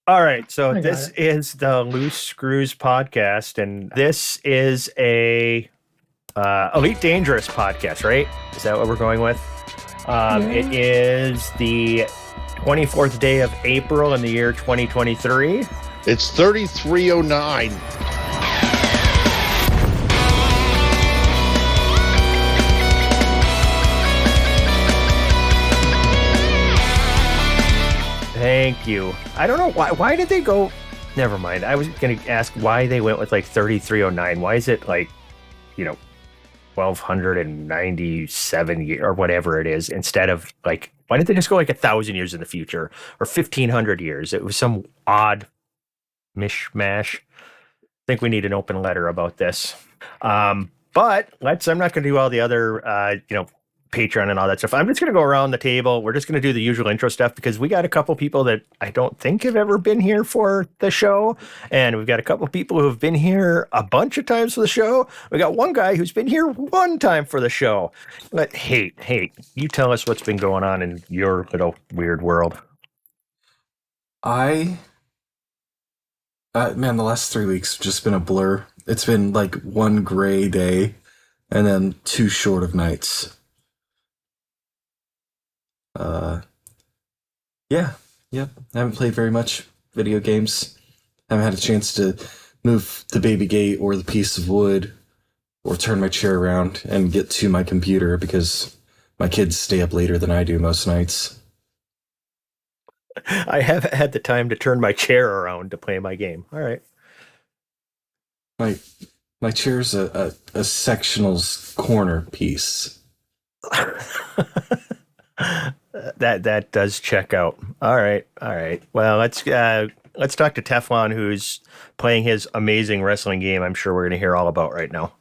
All right, so I got this it. is the Loose Screws podcast, and this is a Elite Dangerous podcast, right? Is that what we're going with? It Yeah. is the 24th day of April in the year 2023. It's 3309. Thank you. I don't know why did they go? Never mind. I was going to ask why they went with like 3309. Why is it like, 1297 years or whatever it is instead of like, why didn't they just go like 1,000 years in the future or 1,500 years? It was some odd mishmash. I think we need an open letter about this. But I'm not going to do all the other, Patreon and all that stuff. I'm just going to go around the table. We're just going to do the usual intro stuff because we got a couple people that I don't think have ever been here for the show. And we've got a couple people who have been here a bunch of times for the show. We got one guy who's been here one time for the show. But hey, you tell us what's been going on in your little weird world. Man, the last 3 weeks have just been a blur. It's been like one gray day and then 2 short of nights. Yep. I haven't played very much video games. I haven't had a chance to move the baby gate or the piece of wood or turn my chair around and get to my computer because my kids stay up later than I do most nights. I haven't had the time to turn my chair around to play my game. All right. My chair's a sectionals corner piece. That does check out. All right. Well, let's talk to Teflon, who's playing his amazing wrestling game. I'm sure we're going to hear all about right now.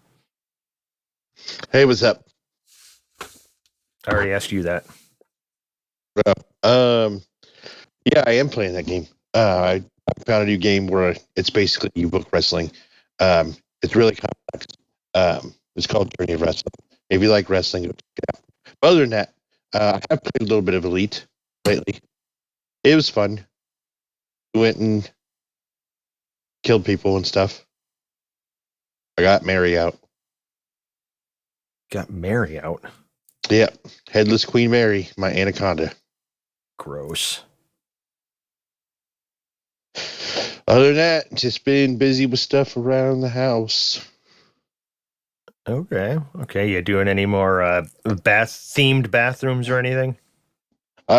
Hey, what's up? I already asked you that. Yeah, I am playing that game. I found a new game where it's basically you book wrestling. It's really complex. It's called Journey of Wrestling. If you like wrestling, check it out. But other than that, I have played a little bit of Elite lately. It was fun. Went and killed people and stuff. I got Mary out. Got Mary out? Yeah. Headless Queen Mary, my anaconda. Gross. Other than that, just been busy with stuff around the house. Okay. You doing any more themed bathrooms or anything?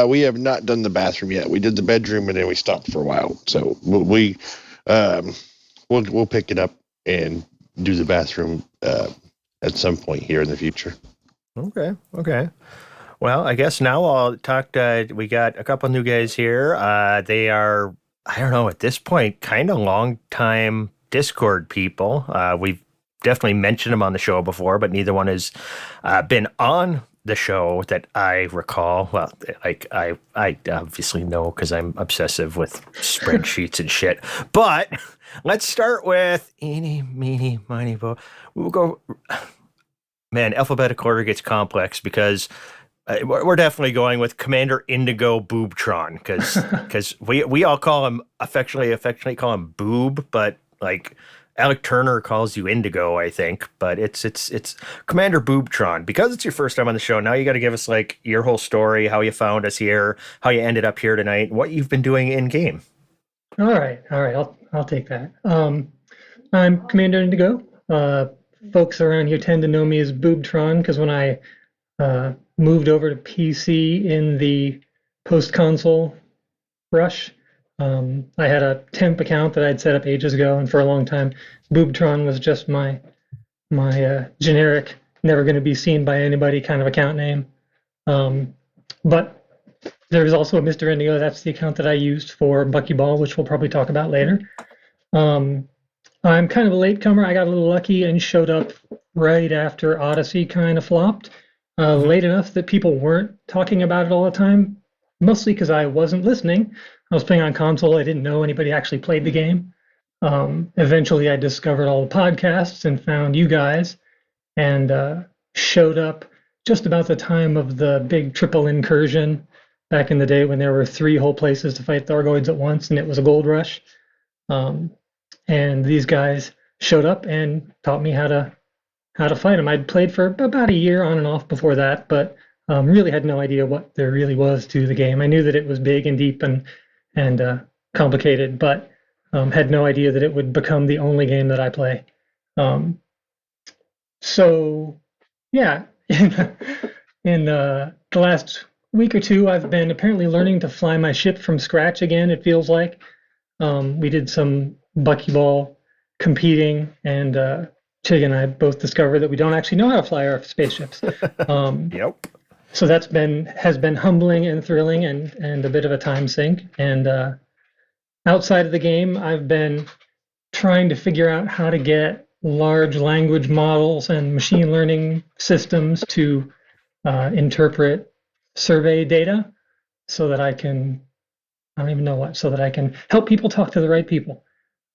We have not done the bathroom yet. We did the bedroom and then we stopped for a while. So we'll pick it up and do the bathroom at some point here in the future. Okay. Well, I guess now I'll talk to. We got a couple new guys here. They are, I don't know, at this point, kind of long time Discord people. We've definitely mentioned them on the show before, but neither one has been on the show that I recall. Well, like I obviously know because I'm obsessive with spreadsheets and shit. But let's start with eeny, meeny, miny, mo. We'll go. Man, alphabetical order gets complex because we're definitely going with Commander Indigo Boobtron because we all call him affectionately call him Boob, but like Alec Turner calls you Indigo, I think, but it's Commander Boobtron. Because it's your first time on the show, now you got to give us like your whole story, how you found us here, how you ended up here tonight, what you've been doing in game. All right. I'll take that. I'm Commander Indigo. Folks around here tend to know me as Boobtron because when I moved over to PC in the post-console rush, I had a temp account that I'd set up ages ago, and for a long time, Boobtron was just my generic, never going to be seen by anybody kind of account name. But there's also a Mr. Indigo. That's the account that I used for Buckyball, which we'll probably talk about later. I'm kind of a latecomer. I got a little lucky and showed up right after Odyssey kind of flopped, late enough that people weren't talking about it all the time, mostly because I wasn't listening. I was playing on console. I didn't know anybody actually played the game. Eventually, I discovered all the podcasts and found you guys and showed up just about the time of the big triple incursion back in the day when there were 3 whole places to fight thargoids at once, and it was a gold rush. And these guys showed up and taught me how to fight them. I'd played for about a year on and off before that, but really had no idea what there really was to the game. I knew that it was big and deep and complicated, but had no idea that it would become the only game that I play. So, yeah, in the last week or two, I've been apparently learning to fly my ship from scratch again, it feels like. We did some buckyball competing, and Chig and I both discovered that we don't actually know how to fly our spaceships. Yep. So has been humbling and thrilling and a bit of a time sink. And outside of the game, I've been trying to figure out how to get large language models and machine learning systems to interpret survey data so that I can help people talk to the right people.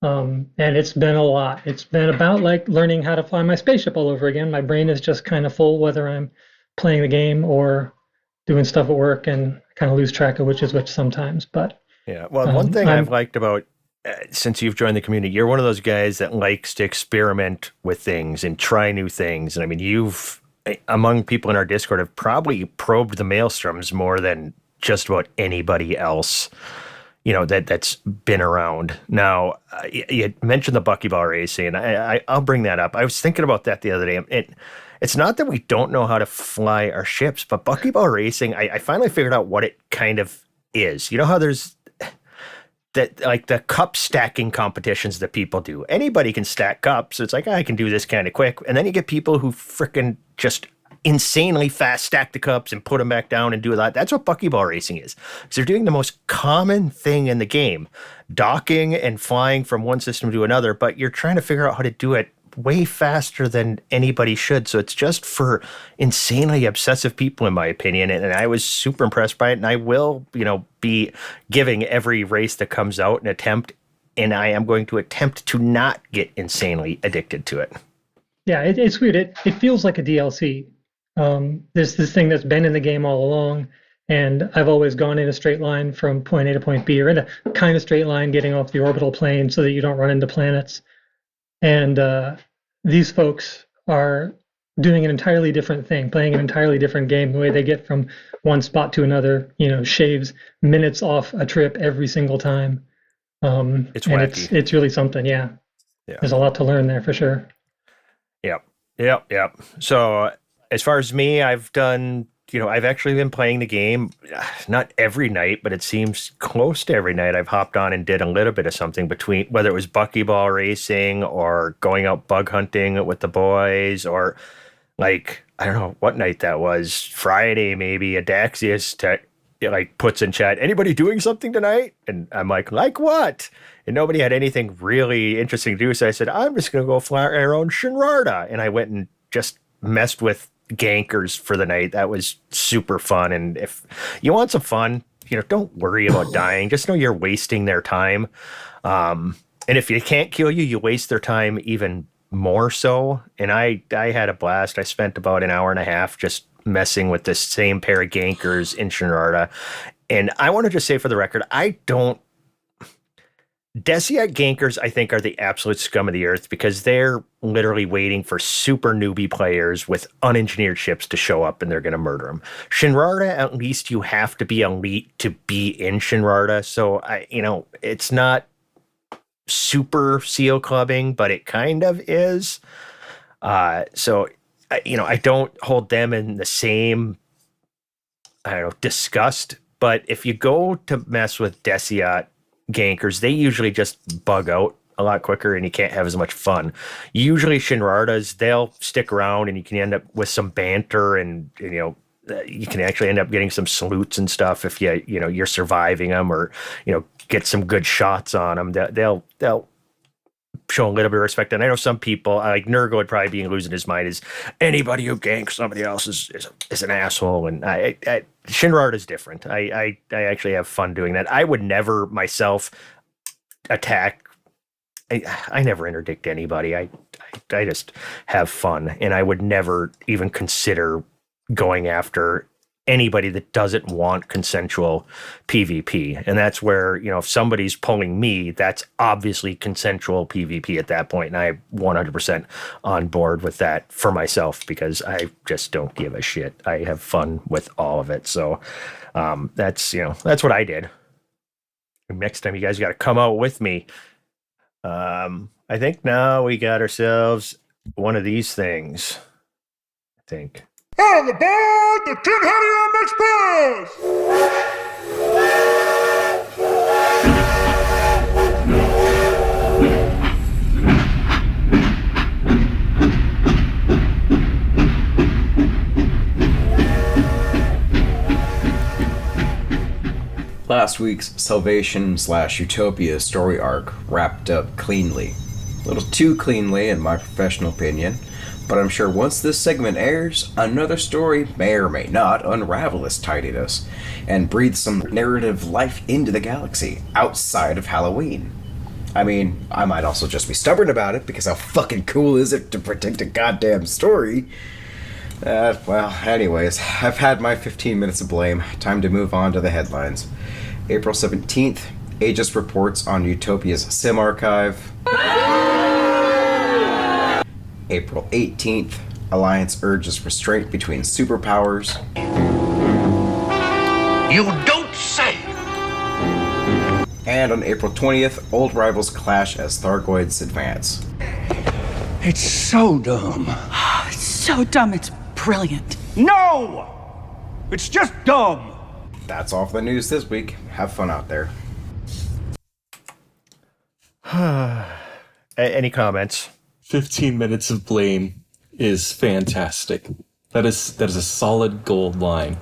And it's been a lot. It's been about like learning how to fly my spaceship all over again. My brain is just kind of full, whether I'm playing the game or doing stuff at work, and kind of lose track of which is which sometimes. But yeah, well, one thing I've liked about since you've joined the community, you're one of those guys that likes to experiment with things and try new things. And I mean, you've, among people in our Discord, have probably probed the maelstroms more than just about anybody else, that's been around. Now, you mentioned the buckyball racing, and I'll bring that up. I was thinking about that the other day. It's not that we don't know how to fly our ships, but buckyball racing, I finally figured out what it kind of is. You know how there's that, like the cup stacking competitions that people do. Anybody can stack cups. It's like, I can do this kind of quick. And then you get people who frickin' just insanely fast stack the cups and put them back down and do that. That's what buckyball racing is. Because they're doing the most common thing in the game, docking and flying from one system to another, but you're trying to figure out how to do it way faster than anybody should. So it's just for insanely obsessive people, in my opinion. And I was super impressed by it. And I will, be giving every race that comes out an attempt. And I am going to attempt to not get insanely addicted to it. Yeah, it's weird. It feels like a DLC. There's this thing that's been in the game all along, and I've always gone in a straight line from point A to point B, or in a kind of straight line getting off the orbital plane so that you don't run into planets. And these folks are doing an entirely different thing, playing an entirely different game. The way they get from one spot to another, shaves minutes off a trip every single time. It's wacky. It's really something. Yeah. There's a lot to learn there for sure. Yep. So as far as me, I've done, I've actually been playing the game, not every night, but it seems close to every night. I've hopped on and did a little bit of something between, whether it was buckyball racing or going out bug hunting with the boys, or like, I don't know what night that was, Friday maybe, Adaxius puts in chat, anybody doing something tonight? And I'm like what? And nobody had anything really interesting to do. So I said, I'm just going to go fly our own Shinrarta. And I went and just messed with gankers for the night. That was super fun. And if you want some fun, don't worry about dying. Just know you're wasting their time. And if you can't kill you, you waste their time even more so. And I had a blast. I spent about an hour and a half just messing with this same pair of gankers in Shinrarta. And I want to just say for the record, Deciat gankers, I think, are the absolute scum of the earth, because they're literally waiting for super newbie players with unengineered ships to show up, and they're going to murder them. Shinrarta, at least you have to be elite to be in Shinrarta. So, it's not super seal clubbing, but it kind of is. So, I don't hold them in the same, disgust. But if you go to mess with Deciat gankers, they usually just bug out a lot quicker, and you can't have as much fun. Usually Shinrartas, they'll stick around, and you can end up with some banter, and you can actually end up getting some salutes and stuff if you're surviving them, or get some good shots on them. They'll show a little bit of respect. And I know some people, like Nurgle, would probably be losing his mind, is anybody who ganks somebody else is an asshole. And Shinrarta is different. I actually have fun doing that. I would never myself attack. I never interdict anybody. I just have fun, and I would never even consider going after anybody that doesn't want consensual PvP. And that's where, if somebody's pulling me, that's obviously consensual PvP at that point. And I'm 100% on board with that for myself because I just don't give a shit. I have fun with all of it. So that's what I did. Next time you guys got to come out with me. I think now we got ourselves one of these things. I think. On the board, the Tin Hattie Express! Last week's Salvation/Utopia story arc wrapped up cleanly. A little too cleanly in my professional opinion, but I'm sure once this segment airs, another story may or may not unravel its tidiness and breathe some narrative life into the galaxy outside of Halloween. I mean, I might also just be stubborn about it because how fucking cool is it to predict a goddamn story? Well, anyways, I've had my 15 minutes of blame. Time to move on to the headlines. April 17th, Aegis reports on Utopia's SIM archive. April 18th, Alliance urges restraint between superpowers. You don't say! And on April 20th, old rivals clash as Thargoids advance. It's so dumb. It's so dumb, it's brilliant. No! It's just dumb. That's all for the news this week. Have fun out there. Any comments? 15 minutes of blame is fantastic. That is a solid gold line.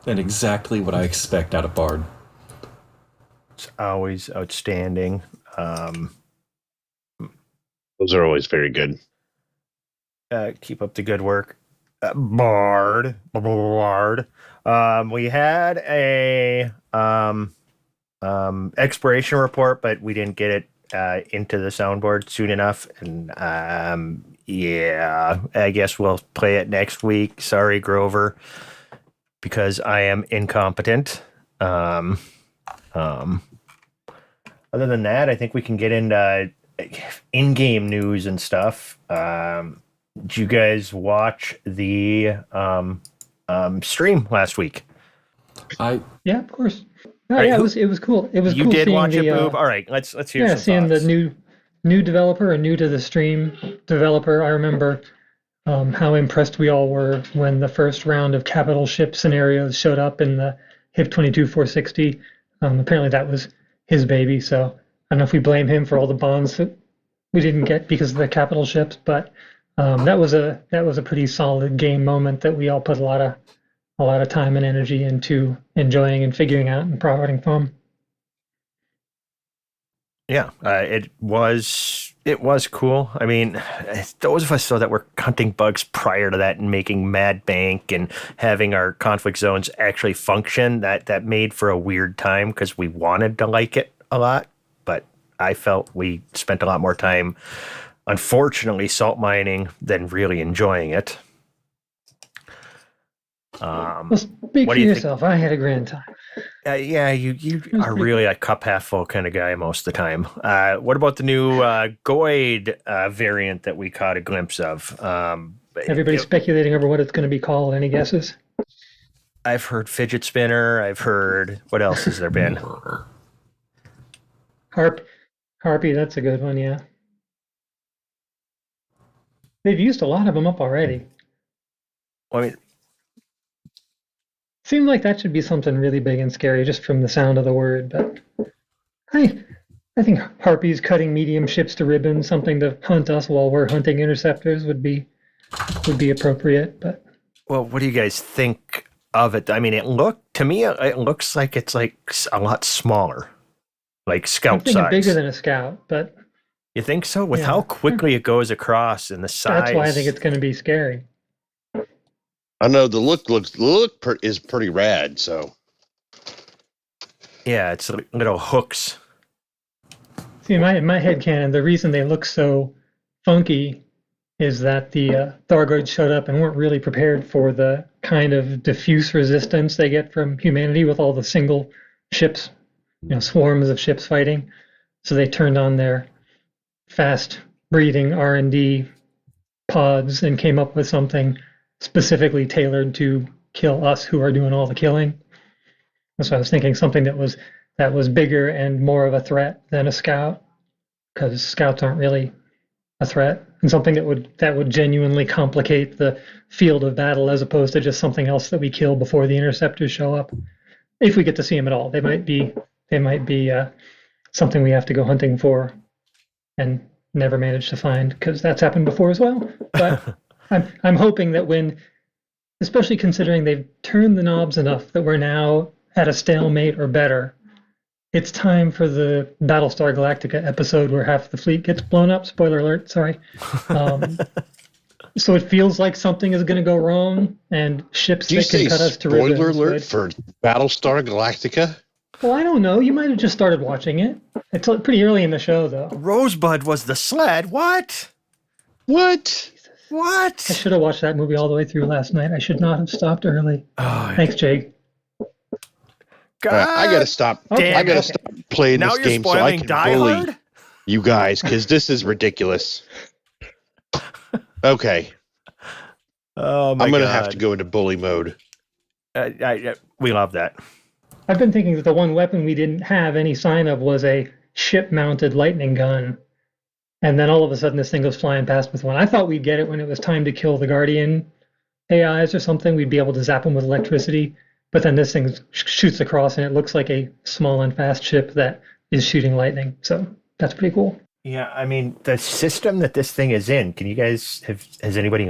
And exactly what I expect out of Bard. It's always outstanding. Those are always very good. Keep up the good work. Bard. We had a exploration report, but we didn't get it into the soundboard soon enough. And yeah, I guess we'll play it next week. Sorry, Grover, because I am incompetent. Other than that, I think we can get into in-game news and stuff. Did you guys watch the stream last week? Yeah, of course. Oh, yeah, it was cool. It was you cool. did seeing watch the, it, Boob. All right, let's hear. Yeah, some seeing thoughts. the new developer and new to the stream developer. I remember how impressed we all were when the first round of capital ship scenarios showed up in the HIP 22-460. Apparently that was his baby, so I don't know if we blame him for all the bonds that we didn't get because of the capital ships, but that was a pretty solid game moment that we all put a lot of time and energy into enjoying and figuring out and providing from. Yeah, it was cool. I mean, those of us that were hunting bugs prior to that and making Mad Bank and having our conflict zones actually function, that made for a weird time because we wanted to like it a lot, but I felt we spent a lot more time, unfortunately, salt mining than really enjoying it. Well, speak for yourself. I had a grand time. Yeah, you are really a cup half full kind of guy most of the time. What about the new Goid variant that we caught a glimpse of? Everybody's speculating over what it's going to be called. Any guesses? I've heard fidget spinner. I've heard, what else has there been? Harpy, that's a good one, yeah. They've used a lot of them up already. Well, I mean, seemed like that should be something really big and scary just from the sound of the word, but I think Harpies cutting medium ships to ribbons, something to hunt us while we're hunting interceptors would be appropriate, but well, what do you guys think of it? I mean, it looks like it's like a lot smaller. Like scout I'm thinking size. bigger than a scout, but you think so? With yeah. how quickly it goes across and the size. That's why I think it's going to be scary. I know the look is pretty rad. So yeah, it's little hooks. See, in my headcanon, the reason they look so funky is that the Thargoids showed up and weren't really prepared for the kind of diffuse resistance they get from humanity with all the single ships, swarms of ships fighting. So they turned on their fast breathing R&D pods and came up with something specifically tailored to kill us who are doing all the killing. So I was thinking something that was bigger and more of a threat than a scout, because scouts aren't really a threat, and something that would genuinely complicate the field of battle as opposed to just something else that we kill before the interceptors show up. If we get to see them at all, they might be something we have to go hunting for and never manage to find, because that's happened before as well. But I'm hoping that when, especially considering they've turned the knobs enough that we're now at a stalemate or better, it's time for the Battlestar Galactica episode where half the fleet gets blown up. Spoiler alert, sorry. So it feels like something is going to go wrong, and ships that can cut us to ribbons. Spoiler alert for Battlestar Galactica? Well, I don't know. You might have just started watching it. It's pretty early in the show, though. Rosebud was the sled. What? What? I should have watched that movie all the way through last night. I should not have stopped early. Oh, Thanks, Jake. I gotta stop. I gotta stop playing now this game so I can bully you guys, because this is ridiculous. Okay. Oh my I'm gonna God. have to go into bully mode. We love that. I've been thinking that the one weapon we didn't have any sign of was a ship-mounted lightning gun. And then all of a sudden this thing goes flying past with one. I thought we'd get it when it was time to kill the Guardian AIs or something. We'd be able to zap them with electricity. But then this thing shoots across and it looks like a small and fast ship that is shooting lightning. So that's pretty cool. Yeah, I mean, the system that this thing is in, can you guys has anybody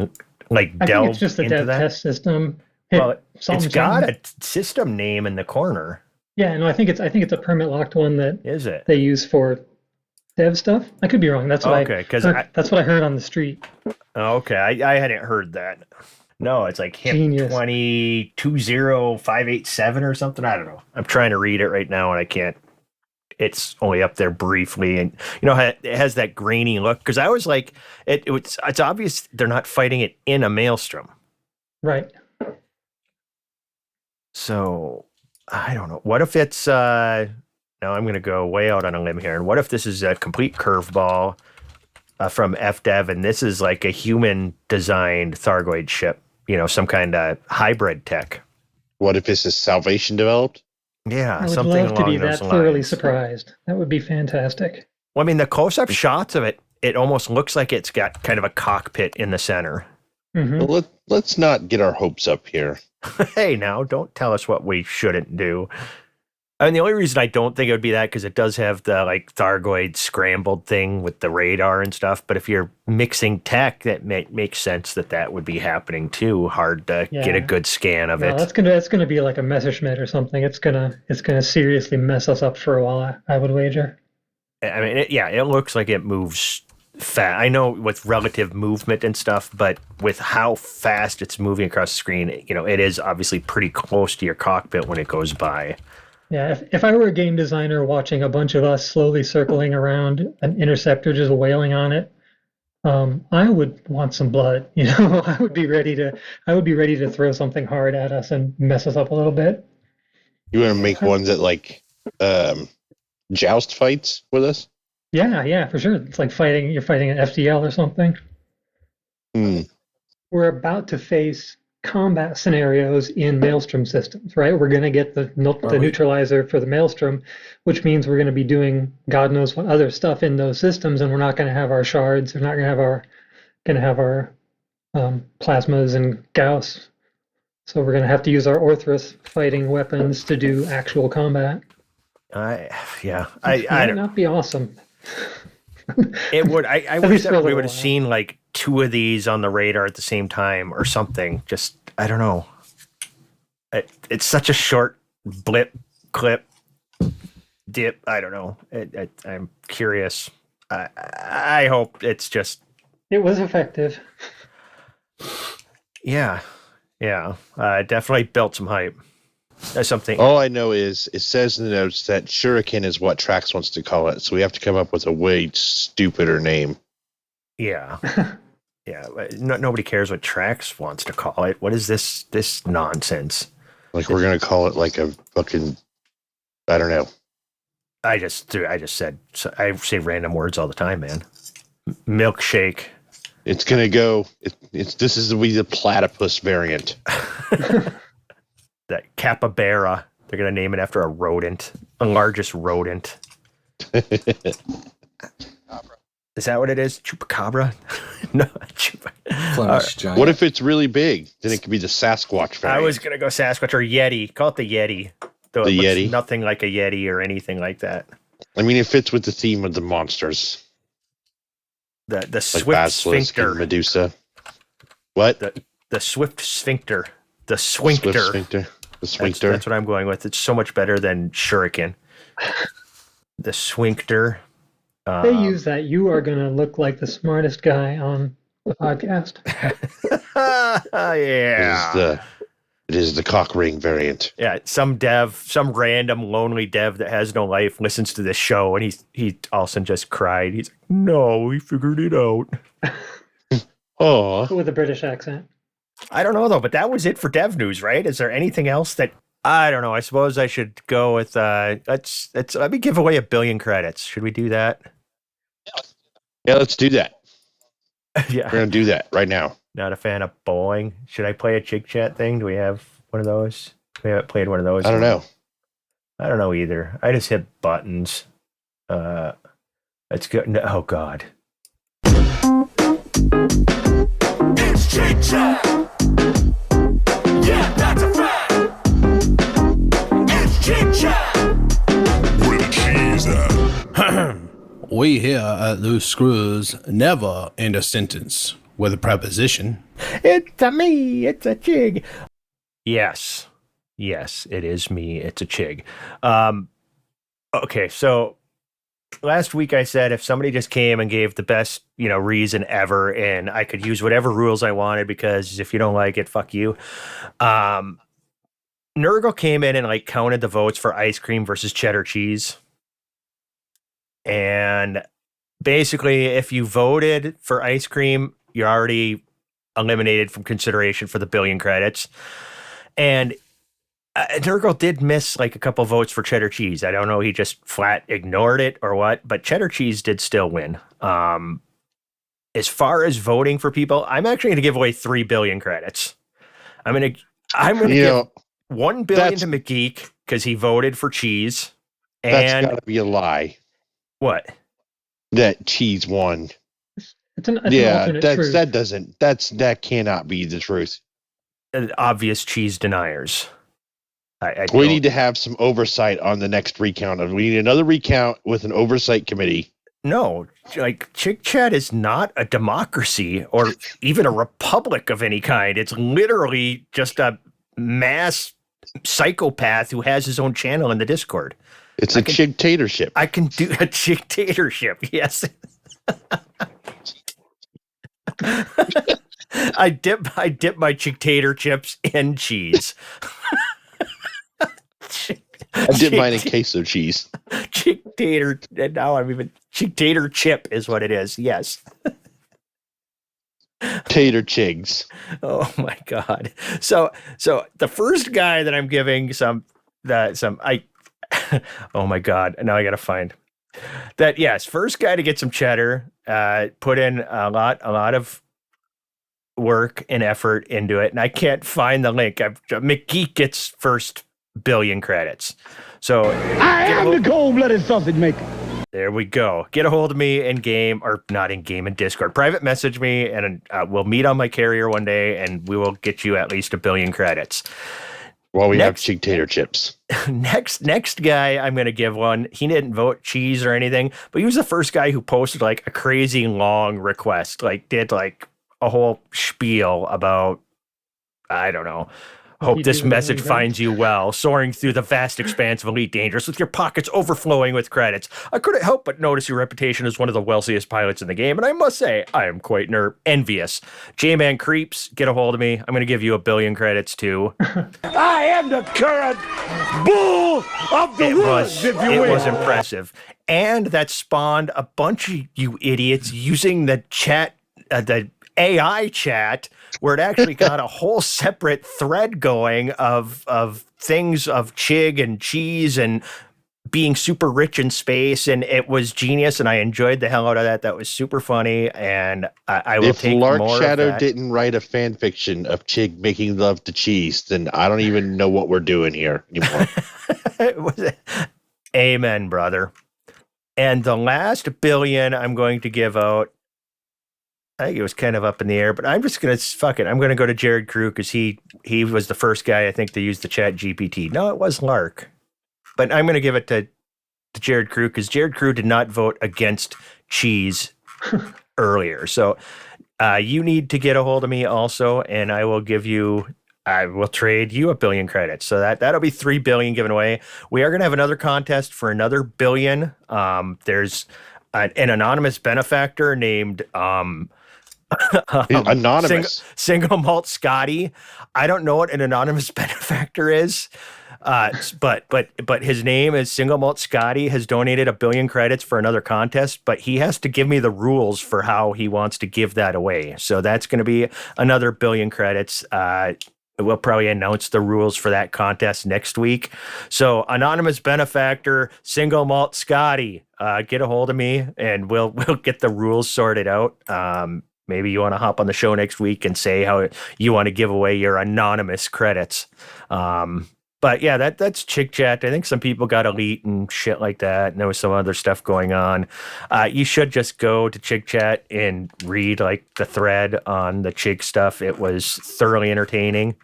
I delved think it's just a into dev that? test system. Well, it's got a system name in the corner. Yeah, no, I think it's a permit locked one that Is it? they use for dev stuff. I could be wrong. That's what that's what I heard on the street. Okay, I hadn't heard that. No, it's like HIP Genius. 22587 or something. I don't know. I'm trying to read it right now and I can't. It's only up there briefly, and it has that grainy look. Because I was like, it's obvious they're not fighting it in a maelstrom. Right. So I don't know. What if it's now I'm going to go way out on a limb here. And what if this is a complete curveball from FDev, and this is like a human-designed Thargoid ship? Some kind of hybrid tech. What if this is Salvation developed? Yeah, I would something love to along be those that thoroughly lines. surprised. That would be fantastic. Well, I mean, the close-up shots of it almost looks like it's got kind of a cockpit in the center. Mm-hmm. Well, let's not get our hopes up here. Hey, now, don't tell us what we shouldn't do. I mean, the only reason I don't think it would be that because it does have the Thargoid scrambled thing with the radar and stuff. But if you're mixing tech, that makes sense that would be happening too. Hard to get a good scan of it. That's gonna be like a Messerschmitt or something. It's gonna seriously mess us up for a while. I would wager. I mean, it looks like it moves fast. I know with relative movement and stuff, but with how fast it's moving across the screen, it is obviously pretty close to your cockpit when it goes by. Yeah, if I were a game designer watching a bunch of us slowly circling around an interceptor just wailing on it, I would want some blood. I would be ready to throw something hard at us and mess us up a little bit. You want to make ones that joust fights with us? Yeah, for sure. It's like you're fighting an FDL or something. We're about to face combat scenarios in maelstrom systems, right? We're going to get the neutralizer for the maelstrom, which means we're going to be doing God knows what other stuff in those systems, and we're not going to have our shards. We're not going to have our plasmas and Gauss. So we're going to have to use our Orthrus fighting weapons to do actual combat. I might not be awesome. It would. I wish that we would have seen like two of these on the radar at the same time or something. Just, I don't know. It's such a short blip, clip, dip. I don't know. I'm curious. I hope it's just. It was effective. Yeah. Definitely built some hype. That's something. All I know is it says in the notes that Shuriken is what Trax wants to call it, so we have to come up with a way stupider name. Yeah. Yeah, nobody cares what Trax wants to call it. What is this nonsense? Like we're gonna call it like a fucking, I don't know. I just said, I say random words all the time, man. Milkshake. It's gonna go. This is the platypus variant. That capybara. They're gonna name it after a rodent, the largest rodent. Is that what it is? Chupacabra? No, Flemish giant. What if it's really big? Then it could be the Sasquatch variant. I was gonna go Sasquatch or Yeti. Call it the Yeti. Though The it looks Yeti? nothing like a Yeti or anything like that. I mean, it fits with the theme of the monsters, The like Swift Basilisk Sphincter. and Medusa. What? The Swift Sphincter. The Swift Swincter. sphincter. The sphincter. That's what I'm going with. It's so much better than Shuriken. The Swincter. If they use that, you are going to look like the smartest guy on the podcast. Yeah. It is the cock ring variant. Yeah, some random lonely dev that has no life listens to this show and he all of a sudden just cried. He's like, no, he figured it out. Oh, With a British accent. I don't know though, but that was it for dev news, right? Is there anything else that I don't know? I suppose I should go with let me give away 1 billion credits. Should we do that? yeah. Let's do that. Yeah. We're gonna do that right now. Not a fan of bowling. Should I play a Chig Chat thing? Do we have one of those? We haven't played one of those. I don't know. I don't know either. I just hit buttons. Let's go. No, oh God. It's Chig-chat. Yeah, that's a fact. It's Chig-chat. Where the cheese at? We here at Loose Screws never end a sentence with a preposition. It's a me. It's a Chig. Yes, it is me. It's a Chig. Okay, so last week I said if somebody just came and gave the best, reason ever, and I could use whatever rules I wanted because if you don't like it, fuck you. Nurgle came in and counted the votes for ice cream versus cheddar cheese. And basically, if you voted for ice cream, you're already eliminated from consideration for the 1 billion credits. And Nurgle did miss a couple votes for cheddar cheese. I don't know, he just flat ignored it or what, but cheddar cheese did still win. As far as voting for people, I'm actually going to give away 3 billion credits. I'm going to give 1 billion to McGeek because he voted for cheese. That's And got to be a lie. what? That cheese won. It's an alternate truth. That cannot be the truth. Obvious cheese deniers. We need to have some oversight on the next recount. We need another recount with an oversight committee. No, Chig Chat is not a democracy or even a republic of any kind. It's literally just a mass psychopath who has his own channel in the Discord. It's a Chig-tatership. I can do a Chig-tatership, yes. I dip my Chig-tater chips in cheese. I did mine in queso cheese. Chig-tater, and now I'm even Chig-tater chip is what it is. Yes. Tater chigs. Oh my God. So the first guy that I'm giving oh my God. Now I got to find that. Yes. First guy to get some cheddar, put in a lot of work and effort into it. And I can't find the link. McGeek gets first 1 billion credits. So I am the cold-blooded sausage maker. there we go. Get a hold of me in game, or not in game, in Discord. Private message me, and we'll meet on my carrier one day, and we will get you at least 1 billion credits. While we have Chig-tater chips. Next guy, I'm going to give one. He didn't vote cheese or anything, but he was the first guy who posted a crazy long request, did a whole spiel about, I don't know. Hope this message finds you well, soaring through the vast expanse of Elite Dangerous with your pockets overflowing with credits. I couldn't help but notice your reputation as one of the wealthiest pilots in the game, and I must say, I am quite envious. J-Man Creeps, get a hold of me. I'm going to give you 1 billion credits, too. I am the current bull of the woods, if you will. It was impressive. And that spawned a bunch of you idiots using the chat, the AI chat where it actually got a whole separate thread going of things of Chig and cheese and being super rich in space, and it was genius, and I enjoyed the hell out of that. That was super funny, and I will take Lark more Shadow of that. didn't write a fan fiction of Chig making love to cheese, then I don't even know what we're doing here anymore. Amen, brother. And the last billion I'm going to give out, I think it was kind of up in the air, but I'm just going to, fuck it. I'm going to go to Jared Crew because he was the first guy, I think, to use the chat GPT. No, it was Lark. But I'm going to give it to Jared Crew because Jared Crew did not vote against cheese earlier. So you need to get a hold of me also, and I will trade you 1 billion credits. So that'll be 3 billion given away. We are going to have another contest for another billion. There's an anonymous benefactor named Anonymous single malt Scotty. I don't know what an anonymous benefactor is. But his name is Single Malt Scotty, has donated 1 billion credits for another contest, but he has to give me the rules for how he wants to give that away. So that's going to be another 1 billion credits. We'll probably announce the rules for that contest next week. So anonymous benefactor, Single Malt Scotty, get a hold of me and we'll get the rules sorted out. Maybe you want to hop on the show next week and say how you want to give away your anonymous credits. But yeah, that's Chig Chat. I think some people got elite and shit like that, and there was some other stuff going on. You should just go to Chig Chat and read like the thread on the Chig stuff. It was thoroughly entertaining,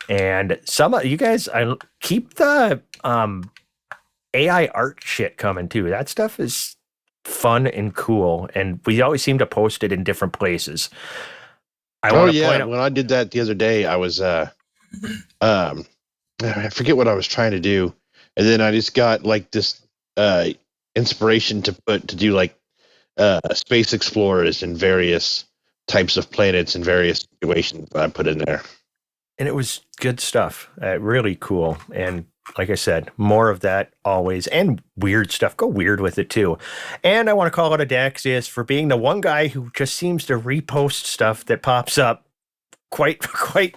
and some of you guys, I keep the AI art shit coming too. That stuff is fun and cool, and we always seem to post it in different places. When I did that the other day, I was I forget what I was trying to do, and then I just got like this inspiration to do like space explorers in various types of planets and various situations that I put in there. And it was good stuff. Really cool. And like I said, more of that always, and weird stuff. Go weird with it too. And I want to call out Adaxius for being the one guy who just seems to repost stuff that pops up quite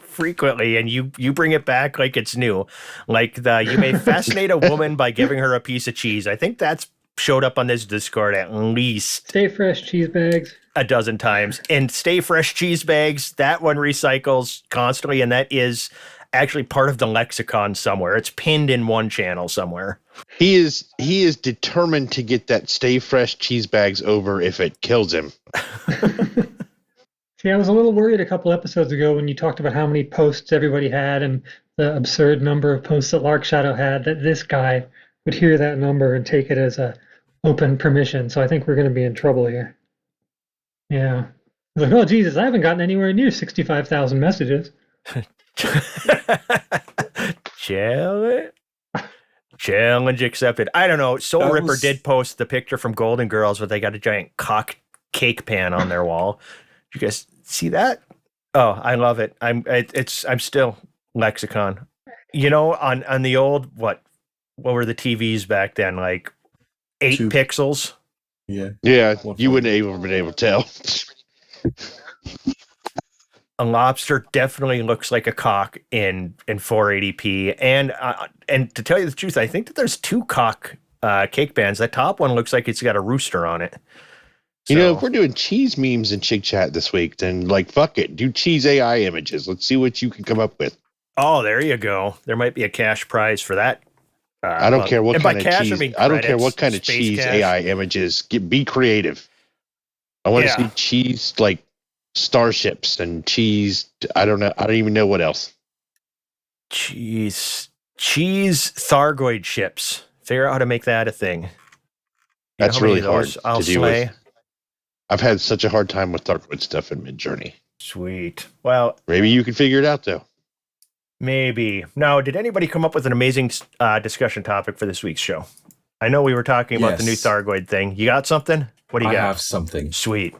frequently, and you bring it back like it's new. Like you may fascinate a woman by giving her a piece of cheese. I think that's showed up on this Discord at least Stay Fresh cheese bags a dozen times. And Stay Fresh cheese bags, that one recycles constantly, and that is actually part of the lexicon somewhere. It's pinned in one channel somewhere. He is determined to get that Stay Fresh cheese bags over if it kills him. See, I was a little worried a couple episodes ago when you talked about how many posts everybody had and the absurd number of posts that Lark Shadow had, that this guy would hear that number and take it as a open permission. So I think we're going to be in trouble here. Yeah. I was like, oh, Jesus, I haven't gotten anywhere near 65,000 messages. Challenge accepted. I don't know. Soul Ripper did post the picture from Golden Girls where they got a giant cock cake pan on their wall. Did you guys see that? Oh, I love it. I'm still lexicon. You know, on the old what were the TVs back then? Like 8 pixels. Yeah, you wouldn't have been able to tell. A lobster definitely looks like a cock in 480p, and to tell you the truth, I think that there's 2 cock cake pans. That top one looks like it's got a rooster on it. So, you know, if we're doing cheese memes in Chig Chat this week, then like fuck it, do cheese AI images. Let's see what you can come up with. Oh, there you go. There might be a cash prize for that. I don't care what kind of cheese. I mean I don't care what kind of cheese cash. AI images. Be creative. I want to see cheese like starships and cheese. I don't know. I don't even know what else. Cheese thargoid ships. Figure out how to make that a thing. That's really hard I'll to deal slay. with. I've had such a hard time with Thargoid stuff in Midjourney. Sweet. Well, maybe you can figure it out though. Maybe. Now, did anybody come up with an amazing discussion topic for this week's show? I know we were talking about the new Thargoid thing. You got something? What do you got? I have something. Sweet.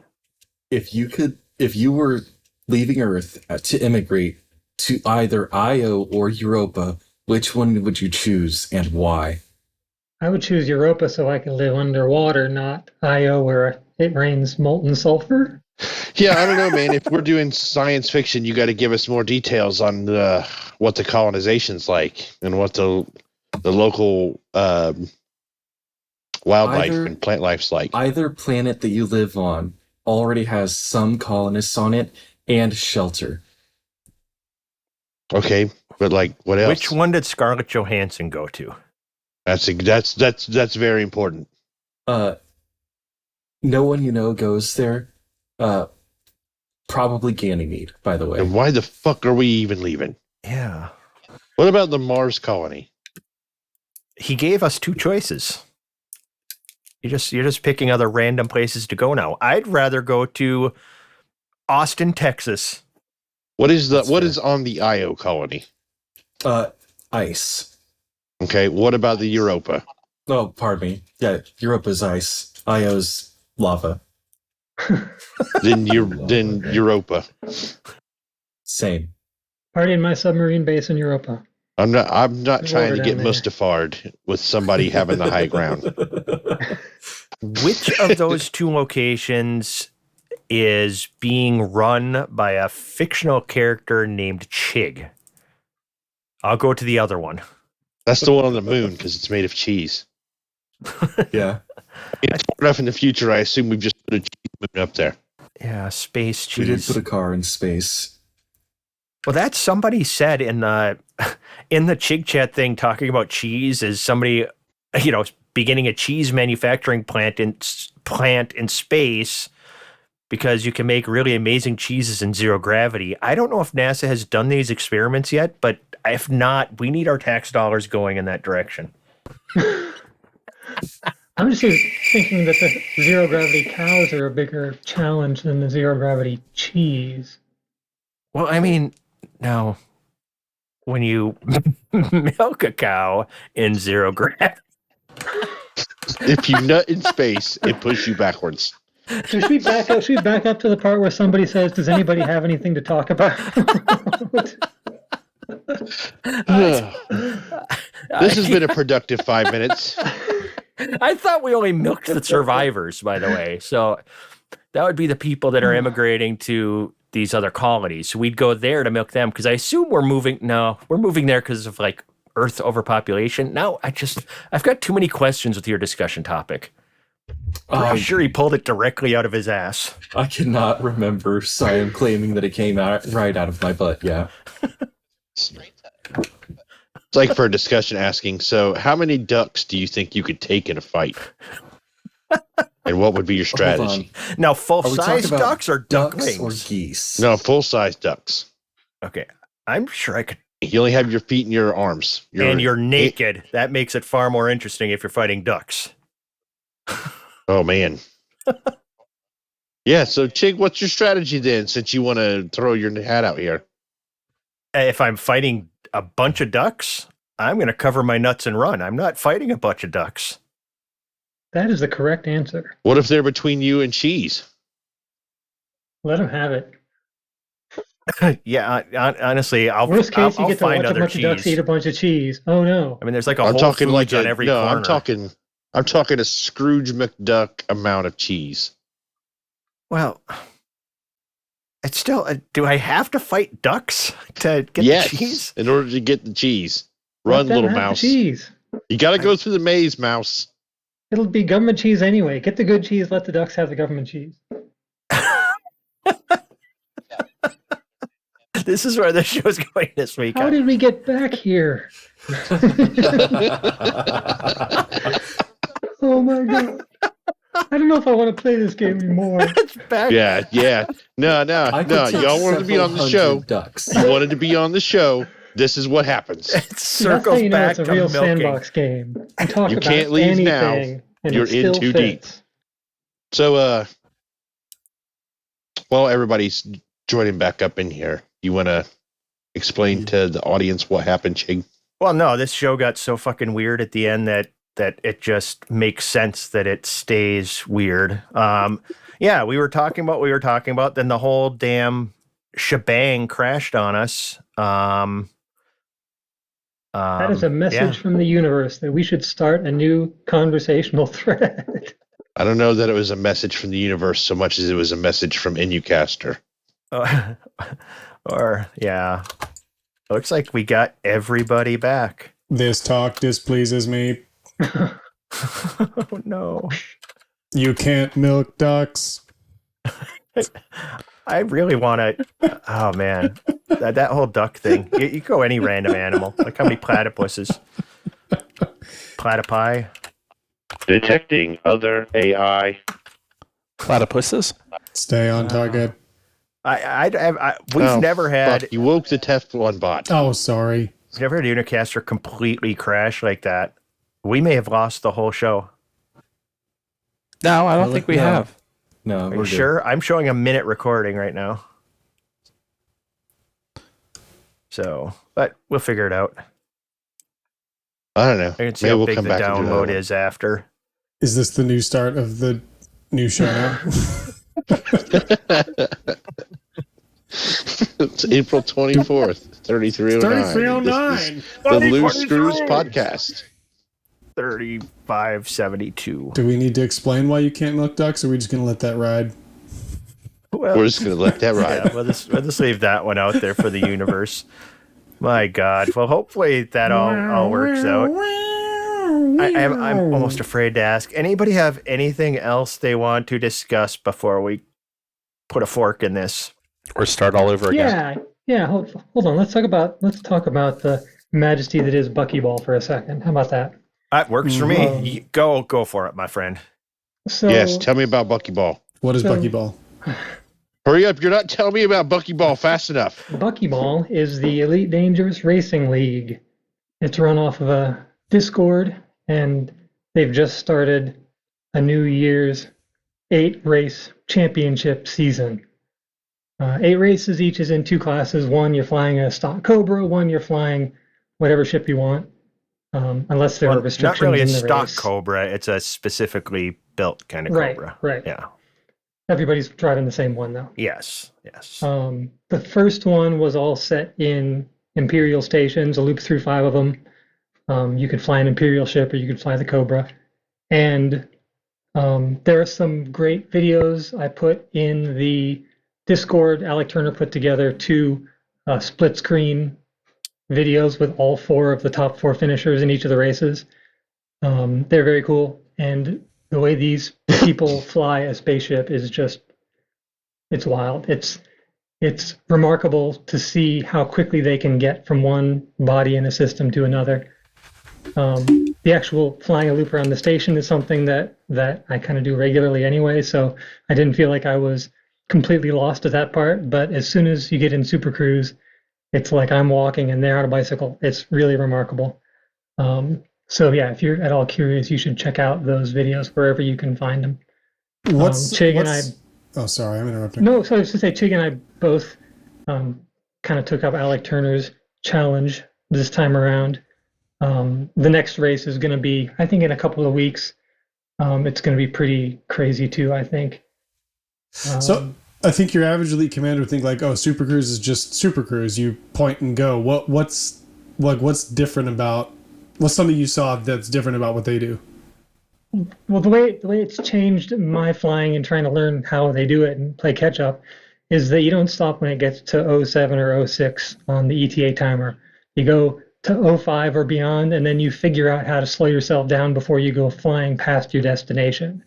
If you were leaving Earth to immigrate to either Io or Europa, which one would you choose and why? I would choose Europa so I can live underwater, not Io where it rains molten sulfur. Yeah, I don't know, man. If we're doing science fiction, you got to give us more details on what the colonization's like and what the local wildlife and plant life's like. Either planet that you live on already has some colonists on it and shelter. Okay, but like, what else? Which one did Scarlett Johansson go to? That's very important. No one you know goes there. Probably Ganymede, by the way. And why the fuck are we even leaving? Yeah. What about the Mars colony? He gave us two choices. You're just picking other random places to go now. I'd rather go to Austin, Texas. What is on the Io colony? Ice. Okay, what about the Europa? Oh, pardon me. Yeah, Europa's ice. Io's lava. then Europa. Same. Party in my submarine base in Europa. I'm not trying to get there. Mustafa'd with somebody having the high ground. Which of those two locations is being run by a fictional character named Chig? I'll go to the other one. That's the one on the moon because it's made of cheese. Yeah. It's far enough in the future, I assume we've just put a cheese moon up there. Yeah, space cheese. We did put a car in space. Well, that's somebody said in the Chig chat thing talking about cheese is somebody, beginning a cheese manufacturing plant in space because you can make really amazing cheeses in zero gravity. I don't know if NASA has done these experiments yet, but if not, we need our tax dollars going in that direction. I'm just thinking that the zero gravity cows are a bigger challenge than the zero gravity cheese. Well, I mean, now when you milk a cow in zero gravity, if you nut in space, it pushes you backwards. So should we back up to the part where somebody says, "Does anybody have anything to talk about?" This has been a productive 5 minutes. I thought we only milked the survivors, by the way. So that would be the people that are immigrating to these other colonies. So we'd go there to milk them because I assume we're moving there because of like Earth overpopulation. Now I've got too many questions with your discussion topic. I'm sure he pulled it directly out of his ass. I cannot remember, so I am claiming that it came out right out of my butt, yeah. It's like for a discussion asking, so how many ducks do you think you could take in a fight? And what would be your strategy? Now, full-size ducks or ducklings? Or geese? No, full-size ducks. Okay. I'm sure I could. You only have your feet and your arms. And you're naked. That makes it far more interesting if you're fighting ducks. Oh, man. Yeah, so Chig, what's your strategy then, since you want to throw your hat out here? If I'm fighting a bunch of ducks, I'm going to cover my nuts and run. I'm not fighting a bunch of ducks. That is the correct answer. What if they're between you and cheese? Let them have it. Yeah, honestly, Worst case, you get to find watch a other bunch cheese. of ducks eat a bunch of cheese. Oh no! I mean, there's like a Whole Foods on every corner. I'm talking a Scrooge McDuck amount of cheese. Well, it's still. Do I have to fight ducks to get the cheese? In order to get the cheese. Run, little mouse. Cheese. You got to go through the maze, mouse. It'll be government cheese anyway. Get the good cheese. Let the ducks have the government cheese. This is where the show's going this week. How did we get back here? Oh my god. I don't know if I want to play this game anymore. Yeah. No. Y'all wanted to be on the show. Ducks. You wanted to be on the show. This is what happens. It circles back it's a real sandbox game. You can't leave now. You're in too deep. So, while everybody's joining back up in here, you want to explain to the audience what happened, Chig? Well, no, this show got so fucking weird at the end that it just makes sense that it stays weird. Yeah, we were talking about what we were talking about. Then the whole damn shebang crashed on us. That is a message from the universe that we should start a new conversational thread. I don't know that it was a message from the universe so much as it was a message from Inucaster. Or, yeah. Looks like we got everybody back. This talk displeases me. Oh, no. You can't milk ducks. I really want to. Oh, man. That whole duck thing. You go any random animal. Like how many platypuses? Platypi? Detecting other AI. Platypuses? Stay on target. We've never had. Fuck, you woke the Teflon bot. Oh, sorry. We've never had Unicaster completely crash like that. We may have lost the whole show. No, I don't think we have. No, Are you sure? I'm showing a minute recording right now. So, but we'll figure it out. I don't know. I can see how big the download is after. Is this the new start of the new show now? It's April 24th, 3309. 3309. The Loose Screws podcast. 3572. Do we need to explain why you can't milk ducks, or are we just going to let that ride? Well, we're just going to let that ride. Yeah, we'll just leave that one out there for the universe. My God. Well, hopefully that all works out. I'm almost afraid to ask. Anybody have anything else they want to discuss before we put a fork in this? Or start all over again? Yeah. Hold on. Let's talk about the majesty that is Buckyball for a second. How about that? That works for me. Go for it, my friend. So, yes, tell me about Buckyball. What is Buckyball? Hurry up, you're not telling me about Buckyball fast enough. Buckyball is the Elite Dangerous Racing League. It's run off of a Discord, and they've just started a New Year's 8-race championship season. 8 races, each is in 2 classes. One, you're flying a stock Cobra. One, you're flying whatever ship you want. Unless there are restrictions. Not really a in the stock race. Cobra. It's a specifically built kind of Cobra. Right. Yeah. Everybody's driving the same one, though. Yes. The first one was all set in Imperial stations, a loop through 5 of them. You could fly an Imperial ship or you could fly the Cobra. And there are some great videos I put in the Discord. Alec Turner put together 2 split screen videos with all 4 of the top 4 finishers in each of the races. They're very cool, and the way these people fly a spaceship is it's wild. It's remarkable to see how quickly they can get from one body in a system to another. The actual flying a loop around the station is something that I kind of do regularly anyway, so I didn't feel like I was completely lost at that part. But as soon as you get in Super Cruise, it's like I'm walking and they're on a bicycle. It's really remarkable. So yeah, if you're at all curious, you should check out those videos wherever you can find them. Chig and I. Oh, sorry, I'm interrupting. No, so I was to say Chig and I both kind of took up Alec Turner's challenge this time around. The next race is going to be, I think, in a couple of weeks. It's going to be pretty crazy too, I think. So I think your average elite commander would think like, oh, Super Cruise is just Super Cruise. You point and go. What's different about? What's something you saw that's different about what they do? Well, the way it's changed my flying and trying to learn how they do it and play catch up is that you don't stop when it gets to 07 or 06 on the ETA timer. You go to 05 or beyond, and then you figure out how to slow yourself down before you go flying past your destination.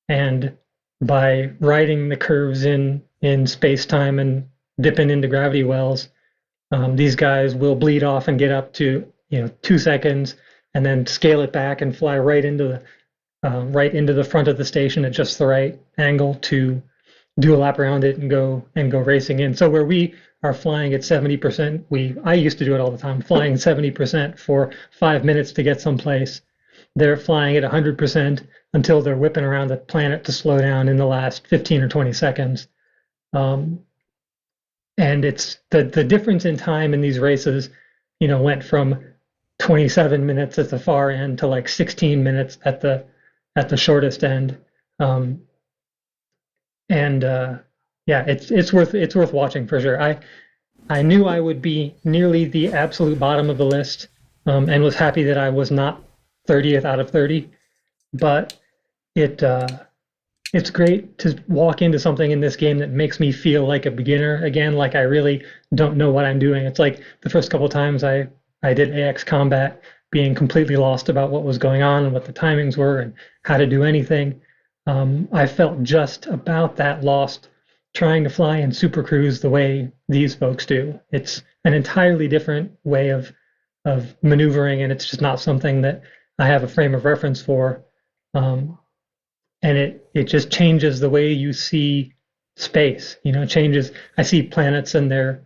And by riding the curves in space-time and dipping into gravity wells, these guys will bleed off and get up to 2 seconds, and then scale it back and fly right into the front of the station at just the right angle to do a lap around it and go racing in. So where we are flying at 70%, I used to do it all the time, flying 70% for 5 minutes to get someplace. They're flying at 100% until they're whipping around the planet to slow down in the last 15 or 20 seconds. And it's the difference in time in these races, went from 27 minutes at the far end to like 16 minutes at the shortest end. It's worth watching for sure. I knew I would be nearly the absolute bottom of the list, and was happy that I was not 30th out of 30. But it's great to walk into something in this game that makes me feel like a beginner again, like I really don't know what I'm doing. It's like the first couple of times I did AX combat, being completely lost about what was going on and what the timings were and how to do anything. I felt just about that lost trying to fly in Super Cruise the way these folks do. It's an entirely different way of maneuvering, and it's just not something that I have a frame of reference for. And it just changes the way you see space. It changes. I see planets and their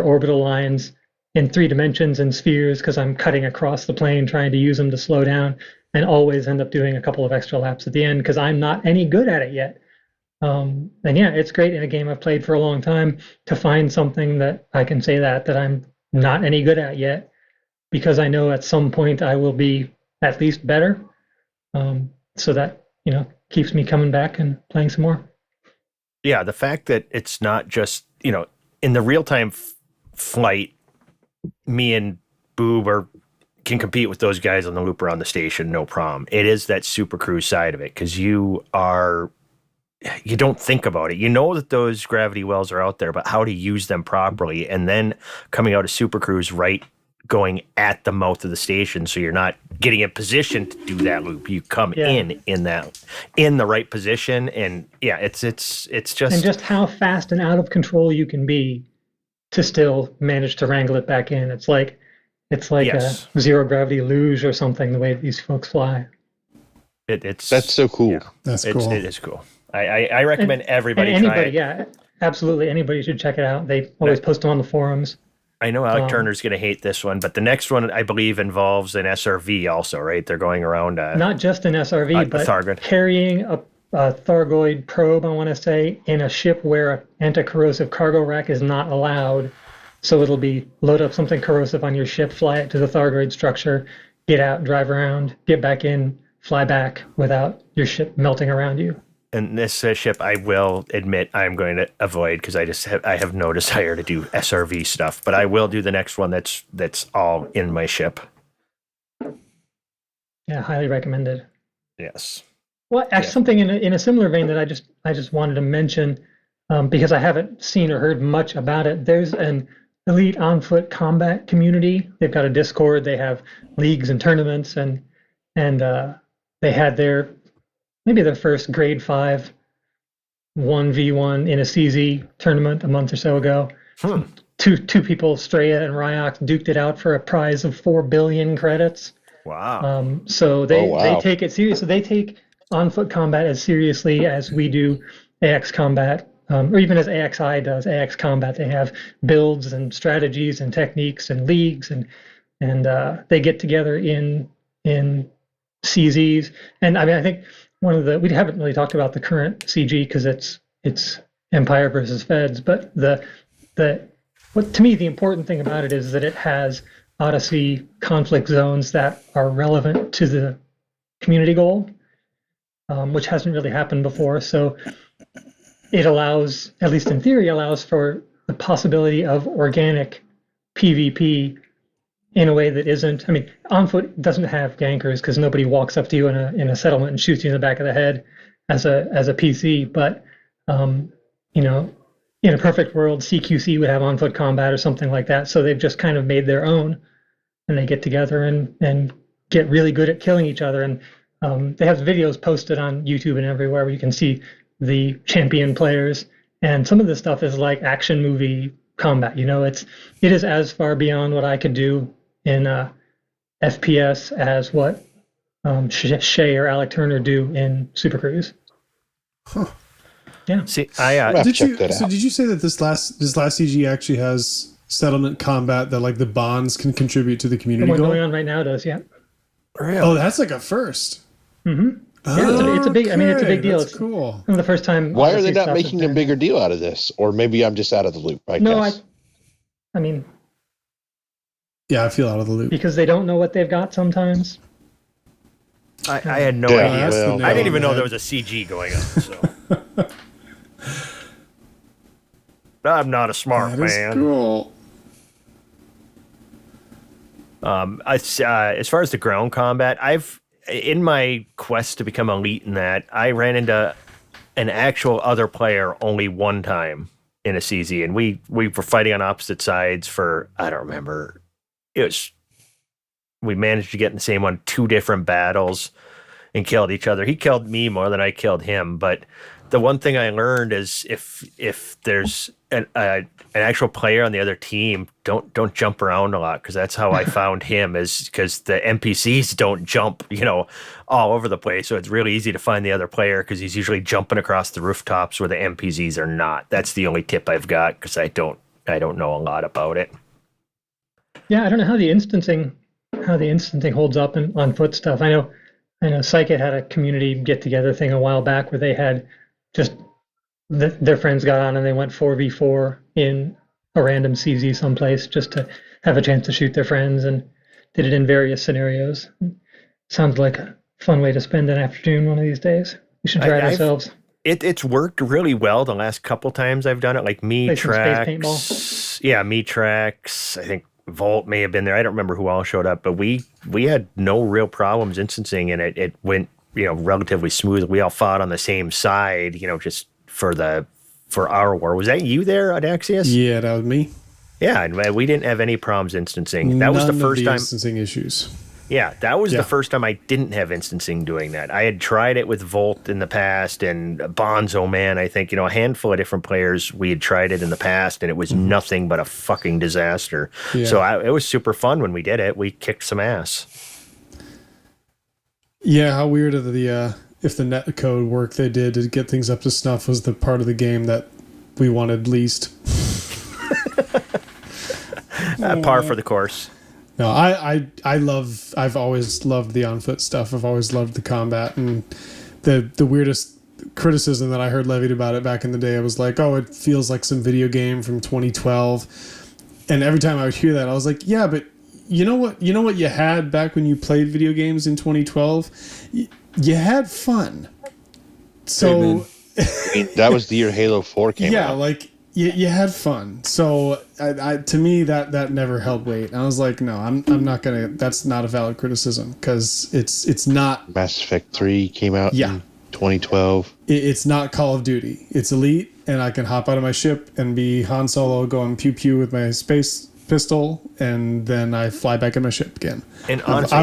orbital lines in 3 dimensions and spheres because I'm cutting across the plane trying to use them to slow down, and always end up doing a couple of extra laps at the end because I'm not any good at it yet. And yeah, it's great in a game I've played for a long time to find something that I can say that I'm not any good at yet, because I know at some point I will be at least better. So that, keeps me coming back and playing some more. Yeah, the fact that it's not just, in the real-time flight, me and Boob can compete with those guys on the loop around the station, no problem. It is that Super Cruise side of it, because you don't think about it. You know that those gravity wells are out there, but how to use them properly, and then coming out of Super Cruise going at the mouth of the station, so you're not getting in position to do that loop. You come in the right position, and yeah, it's just, and just how fast and out of control you can be to still manage to wrangle it back in. It's like yes. A zero gravity luge or something, the way these folks fly. That's so cool. Yeah, that's cool. It is cool. I recommend everybody and try anybody, it. Yeah, absolutely. Anybody should check it out. They always post them on the forums. I know Alec Turner's going to hate this one, but the next one, I believe, involves an SRV also, right? They're going around... not just an SRV, but thargoid. Carrying a thargoid probe, I want to say, in a ship where an anti-corrosive cargo rack is not allowed. So it'll be load up something corrosive on your ship, fly it to the thargoid structure, get out, drive around, get back in, fly back without your ship melting around you. And this ship, I will admit, I'm going to avoid because I have no desire to do SRV stuff. But I will do the next one that's all in my ship. Yeah, highly recommended. Yes. Well, actually, something in a similar vein that I just wanted to mention, because I haven't seen or heard much about it. There's an elite on-foot combat community. They've got a Discord. They have leagues and tournaments, and they had their first grade 5 1v1 in a CZ tournament a month or so ago. Two people, Straya and Ryox, duked it out for a prize of 4 billion credits. Wow. So they take it seriously. They take on-foot combat as seriously as we do AX combat, or even as AXI does AX combat. They have builds and strategies and techniques and leagues, and they get together in CZs. And I mean, I think we haven't really talked about the current CG because it's Empire versus Feds, but what to me the important thing about it is that it has Odyssey conflict zones that are relevant to the community goal, which hasn't really happened before. So it allows, at least in theory, for the possibility of organic PvP in a way that isn't. I mean, on foot doesn't have gankers because nobody walks up to you in a settlement and shoots you in the back of the head as a PC. But in a perfect world, CQC would have on foot combat or something like that. So they've just kind of made their own, and they get together and get really good at killing each other. And they have videos posted on YouTube and everywhere where you can see the champion players. And some of this stuff is like action movie combat. It is as far beyond what I could do in FPS as what Shay or Alec Turner do in Super Cruise. Huh. Yeah. See, did you say that this last CG actually has settlement combat that like the bonds can contribute to the community? The one going on right now does, yeah. Really? Oh, that's like a first. Mm-hmm. Yeah, it's a big. I mean, it's a big deal. That's cool. The first time. Why are they not making a bigger deal out of this? Or maybe I'm just out of the loop. I guess. I mean. Yeah, I feel out of the loop because they don't know what they've got sometimes. I had no idea. I didn't even know there was a CG going on. So. I'm not a smart man. That is cool. As far as the ground combat, in my quest to become elite in that, I ran into an actual other player only one time in a CZ, and we were fighting on opposite sides for, I don't remember. We managed to get in the same one 2 different battles and killed each other. He killed me more than I killed him, but the one thing I learned is if there's an actual player on the other team, don't jump around a lot, because that's how I found him, is because the NPCs don't jump, all over the place. So it's really easy to find the other player because he's usually jumping across the rooftops where the NPCs are not. That's the only tip I've got, because I don't know a lot about it. Yeah, I don't know how the instancing holds up on foot stuff. I know Psychic had a community get together thing a while back where they had just their friends got on and they went 4v4 in a random CZ someplace just to have a chance to shoot their friends, and did it in various scenarios. Sounds like a fun way to spend an afternoon one of these days. We should try it ourselves. It's worked really well the last couple times I've done it, like jnTracks. Yeah, jnTracks. I think Volt may have been there. I don't remember who all showed up, but we had no real problems instancing, and it went relatively smooth. We all fought on the same side, just for our war. Was that you there, Adaxius? Yeah, that was me. Yeah, and we didn't have any problems instancing. That was the first time instancing issues. Yeah, that was the first time I didn't have instancing doing that. I had tried it with Volt in the past, and Bonzo Man, I think, a handful of different players, we had tried it in the past, and it was nothing but a fucking disaster. Yeah. So it was super fun when we did it. We kicked some ass. Yeah, how weird of if the netcode work they did to get things up to snuff was the part of the game that we wanted least. Par for the course. No, I've always loved the on foot stuff. I've always loved the combat, and the weirdest criticism that I heard levied about it back in the day, I was like, oh, it feels like some video game from 2012. And every time I would hear that, I was like, yeah, but you know what you had back when you played video games in 2012? You had fun. So that was the year Halo 4 came out. Yeah, like you had fun. So to me that never held weight. And I was like, no, I'm not gonna. That's not a valid criticism, because it's not. Mass Effect 3 came out in 2012. It's not Call of Duty. It's Elite, and I can hop out of my ship and be Han Solo going pew pew with my space pistol, and then I fly back in my ship again. And honestly,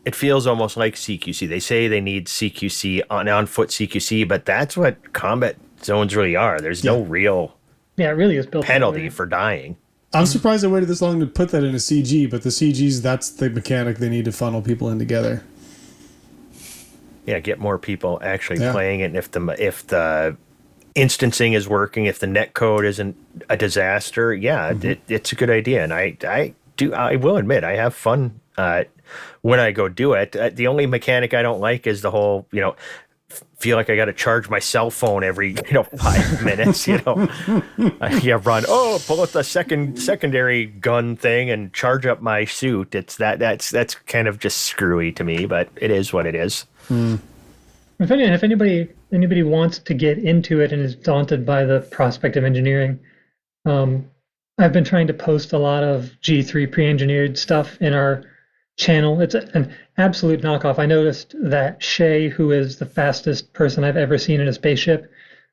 it feels almost like CQC. They say they need CQC on foot CQC, but that's what combat zones really are. There's no real it really is built penalty for dying. I'm surprised they waited this long to put that in a CG, but the CGs, that's the mechanic they need to funnel people in together. Yeah, get more people actually playing it, and if the instancing is working, if the netcode isn't a disaster, it's a good idea. And I will admit, I have fun when I go do it. The only mechanic I don't like is the whole, feel like I got to charge my cell phone every 5 minutes. Run pull out the secondary gun thing and charge up my suit. That's kind of just screwy to me, but it is what it is. If anybody wants to get into it and is daunted by the prospect of engineering, I've been trying to post a lot of G3 pre-engineered stuff in our channel. It's an absolute knockoff. I noticed that Shay, who is the fastest person I've ever seen in a spaceship,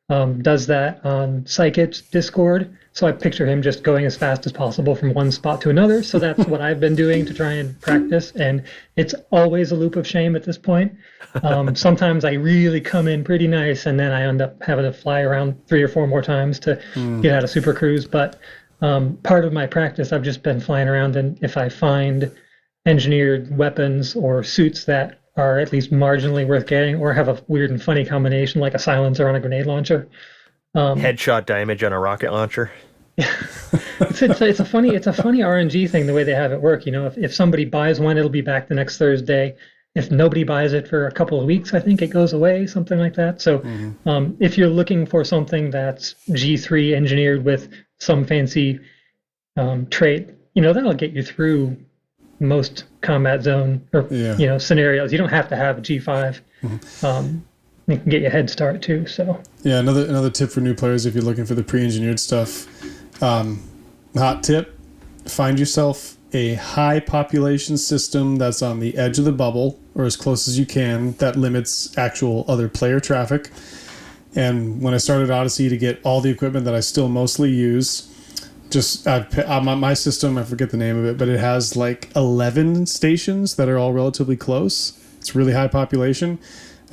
does that on Psychic's Discord. So I picture him just going as fast as possible from one spot to another. So that's what I've been doing to try and practice. And it's always a loop of shame at this point. Sometimes I really come in pretty nice, and then I end up having to fly around 3 or 4 more times to get out of Super Cruise. But part of my practice, I've just been flying around, and if I find engineered weapons or suits that are at least marginally worth getting, or have a weird and funny combination like a silencer on a grenade launcher, headshot damage on a rocket launcher. It's a funny RNG thing, the way they have it work. If somebody buys one, it'll be back the next Thursday. If nobody buys it for a couple of weeks, I think it goes away, something like that. So if you're looking for something that's G3 engineered with some fancy trait, that'll get you through most combat zone or scenarios. You don't have to have a G5. It can get you a head start too. So another tip for new players, if you're looking for the pre-engineered stuff, hot tip: find yourself a high population system that's on the edge of the bubble, or as close as you can, that limits actual other player traffic. And when I started Odyssey to get all the equipment that I still mostly use, just on my system, I forget the name of it, but it has like 11 stations that are all relatively close. It's really high population.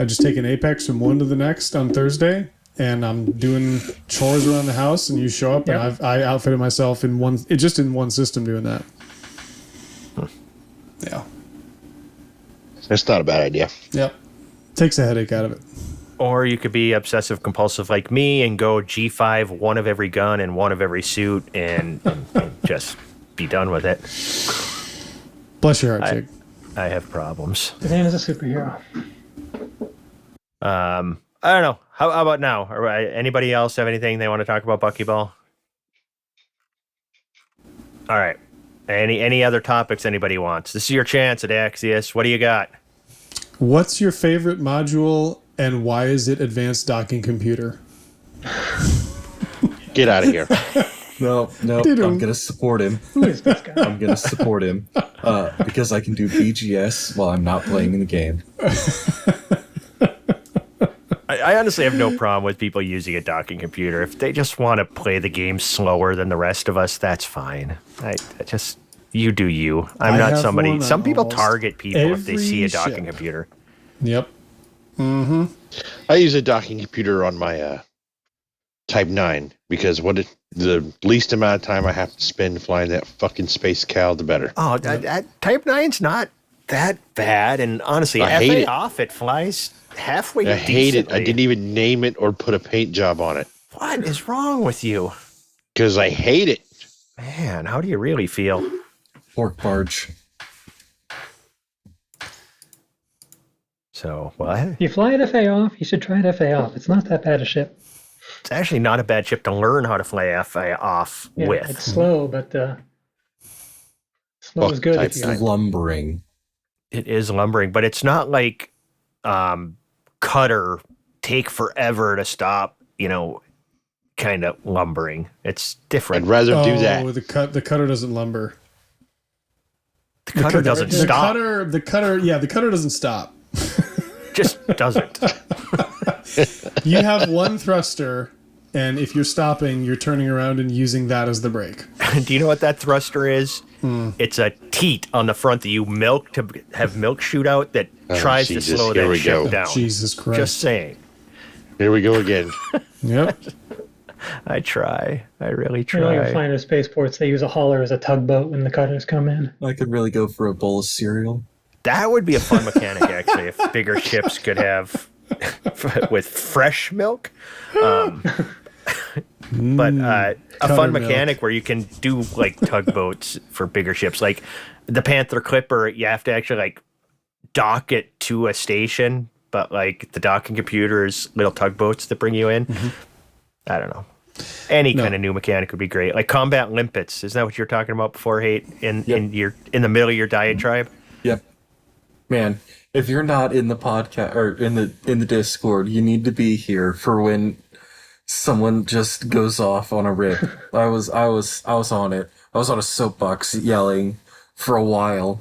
I just take an Apex from one to the next on Thursday, and I'm doing chores around the house, and you show up, and I outfitted myself in one system doing that. Yeah. That's not a bad idea. Yep. Takes a headache out of it. Or you could be obsessive compulsive like me and go G5, one of every gun and one of every suit, and just be done with it. Bless your heart, Chig. I have problems. Savannah's a superhero. I don't know. How about now? Anybody else have anything they want to talk about Buckyball? All right. Any other topics anybody wants? This is your chance at Axios. What do you got? What's your favorite module, and why is it advanced docking computer? Get out of here. No, I'm going to support him. Who is this guy? I'm going to support him because I can do BGS while I'm not playing in the game. I honestly have no problem with people using a docking computer. If they just want to play the game slower than the rest of us, that's fine. You do you. I'm not somebody. Some people target people if they see a docking computer. Yep. Mm-hmm. I use a docking computer on my Type 9 because the least amount of time I have to spend flying that fucking Space Cal, the better. Oh, Type 9's not that bad, and honestly, I hate it. off, it flies halfway I hate it. I decently. didn't even name it or put a paint job on it. What is wrong with you? Because I hate it. Man, how do you really feel? Pork barge. So, what? If you fly at FA off, you should try it FA off. It's not that bad a ship. It's actually not a bad ship to learn how to fly FA off with. It's slow, but slow is good. It's lumbering. It is lumbering, but it's not like cutter take forever to stop, kind of lumbering. It's different. I'd rather do that. The cutter doesn't lumber. The cutter doesn't stop. The cutter doesn't stop. Just doesn't. You have one thruster, and if you're stopping, you're turning around and using that as the brake. Do you know what that thruster is? It's a teat on the front that you milk to have milk shoot out that tries to slow that ship down. Jesus Christ. Just saying. Here we go again. Yep. I try. I really You know, try. you'll find at spaceports they use a hauler as a tugboat when the cutters come in. I could really go for a bowl of cereal. That would be a fun mechanic, actually, if bigger ships could have with fresh milk. But a fun mechanic where you can do like tugboats for bigger ships, like the Panther Clipper. You have to actually like dock it to a station, but like the docking computer is little tugboats that bring you in. Mm-hmm. I don't know. Any kind of new mechanic would be great. Like combat limpets. Isn't that what you're talking about before, Hate? In the middle of your diatribe? Yep. Man, if you're not in the podcast or in the Discord, you need to be here for when someone just goes off on a rip. I was on it. I was on a soapbox yelling for a while.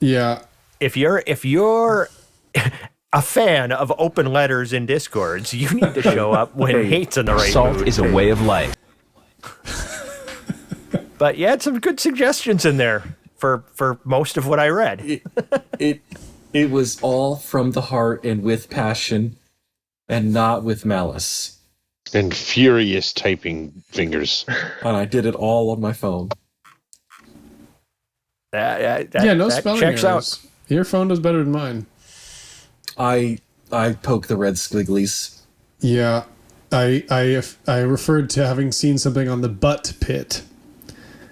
Yeah. If you're a fan of open letters in Discords, you need to show up when Hate's in the right Salt mood. is a way of life. But you had some good suggestions in there for most of what I read. It was all from the heart and with passion and not with malice. And furious typing fingers. And I did it all on my phone. No spelling checks errors. out. Your phone does better than mine. I poke the red squigglies. Yeah. I referred to having seen something on the butt pit.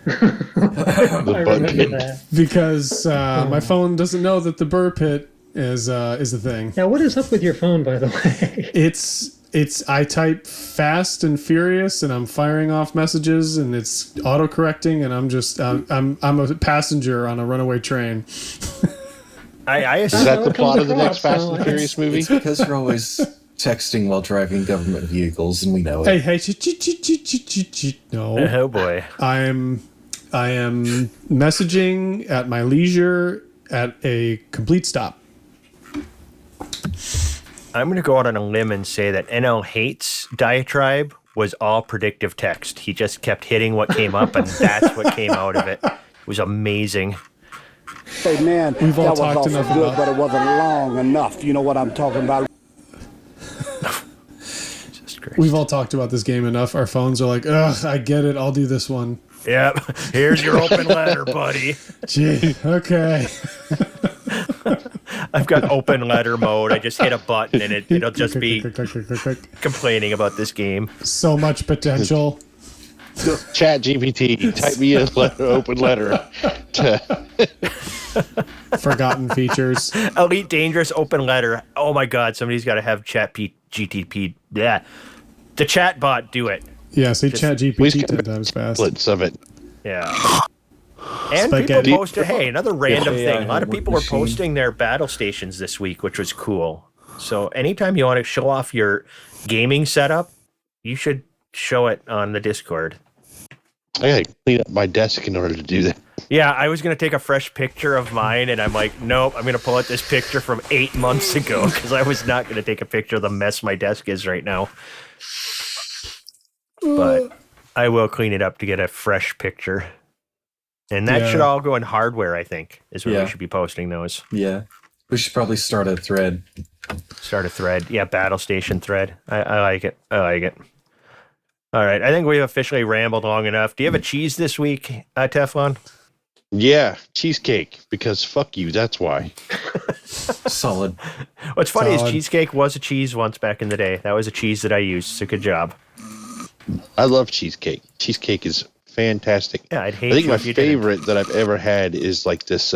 The butt pit. Because my phone doesn't know that the burr pit is a thing. Now, what is up with your phone, by the way? It's I type fast and furious, and I'm firing off messages, and it's auto correcting, and I'm just I'm a passenger on a runaway train. Is that the plot of the next Fast and Furious movie? It's because you're always texting while driving government vehicles, and we know it. Hey, no. Oh boy. I am messaging at my leisure at a complete stop. I'm going to go out on a limb and say that NL Hates diatribe was all predictive text. He just kept hitting what came up, and that's what came out of it. It was amazing. Hey, man, We've all that was talked awful enough good, about- but it wasn't long enough. You know what I'm talking about? We've all talked about this game enough. Our phones are like, ugh, I get it. I'll do this one. Yep. Here's your open letter, buddy. Gee, okay. I've got open letter mode. I just hit a button and it'll just be complaining about this game. So much potential. Chat GPT, type me a letter, open letter. Forgotten features. Elite Dangerous open letter. Oh my God, somebody's got to have GTP. Yeah. The chat bot do it. Yeah, say chat GPT 10 times fast. Splits of it. Yeah. And Spaghetti. people posted, hey, another random Yeah, thing. A lot of people were posting their battle stations this week, which was cool. So anytime you want to show off your gaming setup, you should show it on the Discord. I gotta clean up my desk in order to do that. Yeah, I was going to take a fresh picture of mine, and I'm like, nope, I'm going to pull out this picture from 8 months ago because I was not going to take a picture of the mess my desk is right now. But I will clean it up to get a fresh picture. And that should all go in hardware, I think, is where we should be posting those. Yeah. We should probably start a thread. Start a thread. Yeah, battle station thread. I like it. I like it. All right. I think we've officially rambled long enough. Do you have a cheese this week, Teflon? Yeah, cheesecake, because fuck you, that's why. Solid. What's funny is cheesecake was a cheese once back in the day. That was a cheese that I used. So good job. I love cheesecake. Cheesecake is fantastic. Yeah, I'd hate I think you my if you didn't. favorite that I've ever had is like this,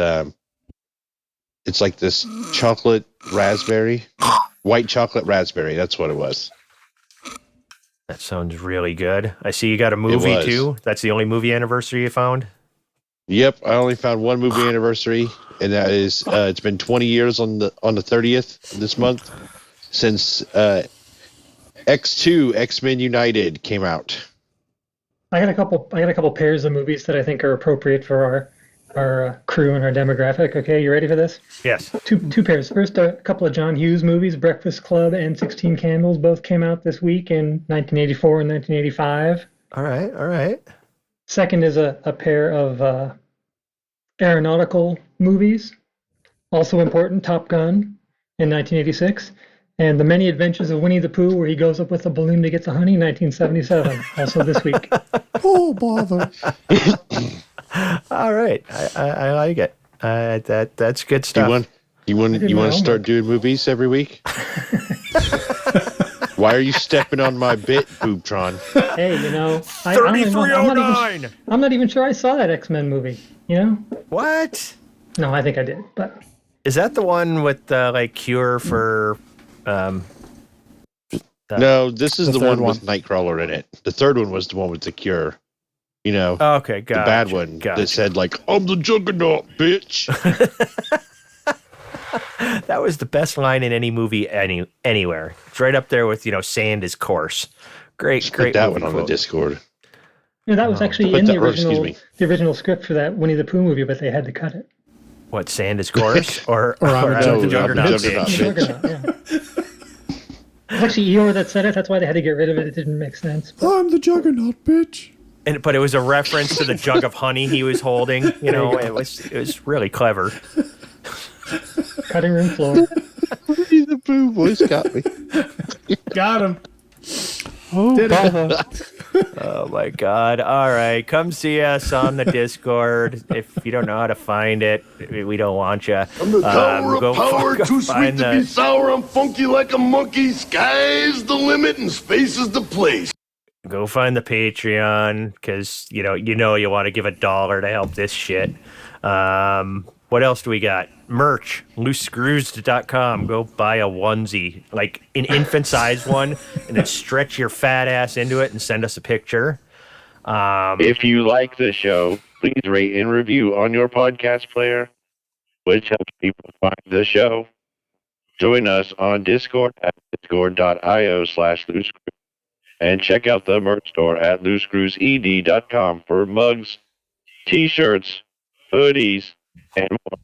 it's like this chocolate raspberry, white chocolate raspberry. That's what it was. That sounds really good. I see you got a movie too. That's the only movie anniversary you found? Yep, I only found one movie anniversary, and that is it's been 20 years on the 30th of this month since X2 X-Men United came out. I got a couple pairs of movies that I think are appropriate for our crew and our demographic. Okay, you ready for this? Yes. Two pairs. First, a couple of John Hughes movies, Breakfast Club and 16 Candles, both came out this week in 1984 and 1985. All right. Second is a pair of aeronautical movies, also important, Top Gun in 1986, and The Many Adventures of Winnie the Pooh, where he goes up with a balloon to get the honey, 1977, also this week. Oh, bother. All right. I like it. That's good stuff. You want to start doing movies every week? Why are you stepping on my bit, Boobtron? Hey, 3309. I'm not even sure I saw that X-Men movie. What? No, I think I did. But is that the one with cure for? No, this is the one with Nightcrawler in it. The third one was the one with the cure. Okay, the bad one that said "I'm the Juggernaut, bitch." That was the best line in any movie anywhere. It's right up there with sand is coarse. Great. That one on the Discord. Yeah, that was actually in the original script for that Winnie the Pooh movie, but they had to cut it. What, sand is coarse? or I'm the Juggernaut, bitch. It's actually Eeyore that said it. That's why they had to get rid of it. It didn't make sense. I'm the Juggernaut, bitch. But it was a reference to the jug of honey he was holding. It was really clever. Cutting room floor. Winnie the Pooh voice got me. Got him. Oh, bother. Oh my God. All right. Come see us on the Discord. If you don't know how to find it, we don't want you. I'm the tower of power, too sweet to be sour. I'm funky like a monkey. Sky's the limit and space is the place. Go find the Patreon because you want to give $1 to help this shit. What else do we got? Merch, loosescrews.com. Go buy a onesie, like an infant size one, and then stretch your fat ass into it and send us a picture. If you like the show, please rate and review on your podcast player, which helps people find the show. Join us on Discord at discord.io/loosescrews and check out the merch store at loosescrewsed.com for mugs, t-shirts, hoodies, and more.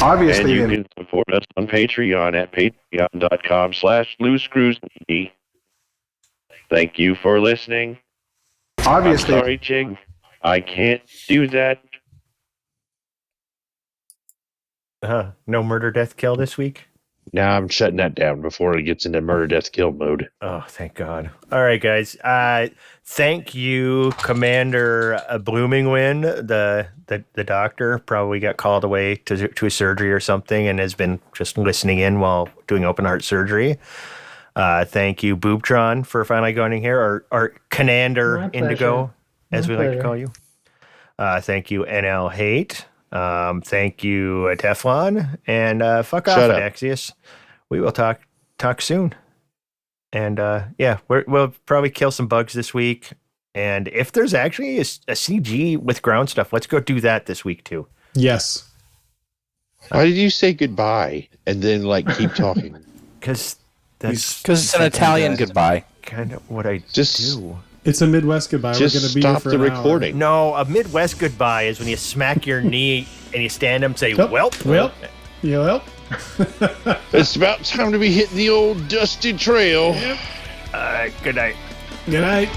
Obviously, and you can support us on Patreon at patreon.com/loosescrewsd. Thank you for listening. Obviously, I'm sorry, Chig. I can't do that. No murder, death, kill this week? Now I'm shutting that down before it gets into murder, death, kill mode. Oh, thank God. All right, guys. Thank you, Commander Bloomingwind, the doctor. Probably got called away to a surgery or something and has been just listening in while doing open heart surgery. Thank you, Boobtron, for finally going in here, or Commander Indigo, as we like to call you. Thank you, NL Hate. Thank you, Teflon, and fuck off, Adaxius. We will talk soon. And we'll probably kill some bugs this week. And if there's actually a CG with ground stuff, let's go do that this week too. Yes. Why did you say goodbye and then keep talking? Because it's an Italian goodbye. Kind of what I do. It's a Midwest goodbye. Just We're going to be stop here for the an recording. hour. No, a Midwest goodbye is when you smack your knee and you stand up and say, "Welp." Yep. It's about time to be hitting the old dusty trail. Good night. Good night.